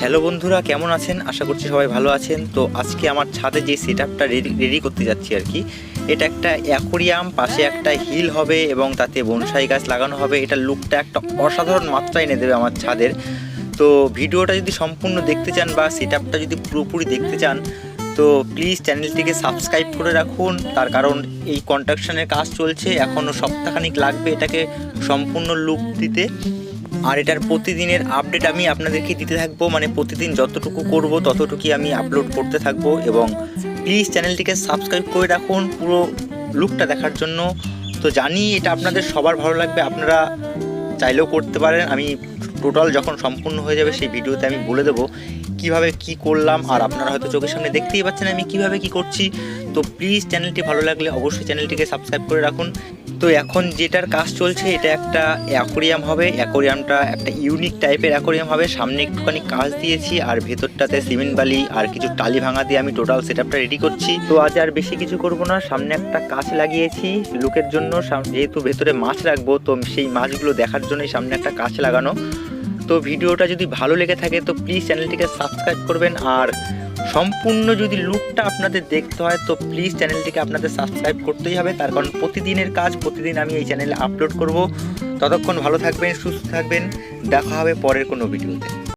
Hello বন্ধুরা, কেমন আছেন? আশা করছি সবাই ভালো আছেন। তো আজকে আমার ছাদে যে সেটআপটা রেডি করতে যাচ্ছি আর কি, এটা একটা অ্যাকোরিয়াম, পাশে একটা হিল হবে এবং তাতে বনসাই গাছ লাগানো হবে। এটা লুকটা একটা অসাধারণ মাত্রা এনে দেবে আমার ছাদের। তো ভিডিওটা যদি সম্পূর্ণ দেখতে চান বা সেটআপটা যদি পুরোপুরি দেখতে চান, তো প্লিজ চ্যানেলটিকে সাবস্ক্রাইব করে রাখুন। তার কারণ এই কনস্ট্রাকশনের কাজ চলছে, এখনও সপ্তাহখানিক লাগবে এটাকে সম্পূর্ণ লুক দিতে। আর এটার প্রতিদিনের আপডেট আমি আপনাদেরকে দিতে থাকবো, মানে প্রতিদিন যতটুকু করব ততটুকুই আমি আপলোড করতে থাকবো। এবং প্লিজ চ্যানেলটিকে সাবস্ক্রাইব করে রাখুন পুরো লুকটা দেখার জন্য। তো জানি এটা আপনাদের সবার ভালো লাগবে, আপনারা চাইলেও করতে পারেন। আমি টোটাল যখন সম্পূর্ণ হয়ে যাবে সেই ভিডিওতে আমি বলে দেবো কিভাবে কি করলাম, আর আপনারা হয়তো চোখের সামনে দেখতেই পাচ্ছেন আমি কিভাবে কি করছি। তো প্লিজ চ্যানেলটি ভালো লাগলে অবশ্যই চ্যানেলটিকে সাবস্ক্রাইব করে রাখুন। তো এখন যেটার কাজ চলছে এটা একটা অ্যাকোরিয়াম হবে। অ্যাকোরিয়ামটা একটা ইউনিক টাইপের অ্যাকোরিয়াম হবে। সামনে একটুখানি কাজ দিয়েছি আর ভেতরটাতে সিমেন্ট বালি আর কিছু টালি ভাঙা দিয়ে আমি টোটাল সেটআপটা রেডি করছি। তো আজ আর বেশি কিছু করব না, সামনে একটা কাঁচ লাগিয়েছি লুকের জন্য। যেহেতু ভেতরে মাছ রাখবো, তো সেই মাছগুলো দেখার জন্যই সামনে একটা কাঁচ লাগানো। তো ভিডিওটা যদি ভালো লেগে থাকে তো প্লিজ চ্যানেলটিকে সাবস্ক্রাইব করবেন। আর সম্পূর্ণ যদি লুকটা আপনাদের দেখতে হয় তো প্লিজ চ্যানেলটিকে আপনাদের সাবস্ক্রাইব করতেই হবে, তার কারণ প্রতিদিনের কাজ প্রতিদিন আমি এই চ্যানেলে আপলোড করব। ততক্ষণ ভালো থাকবেন, সুস্থ থাকবেন, দেখা হবে পরের কোনো ভিডিওতে।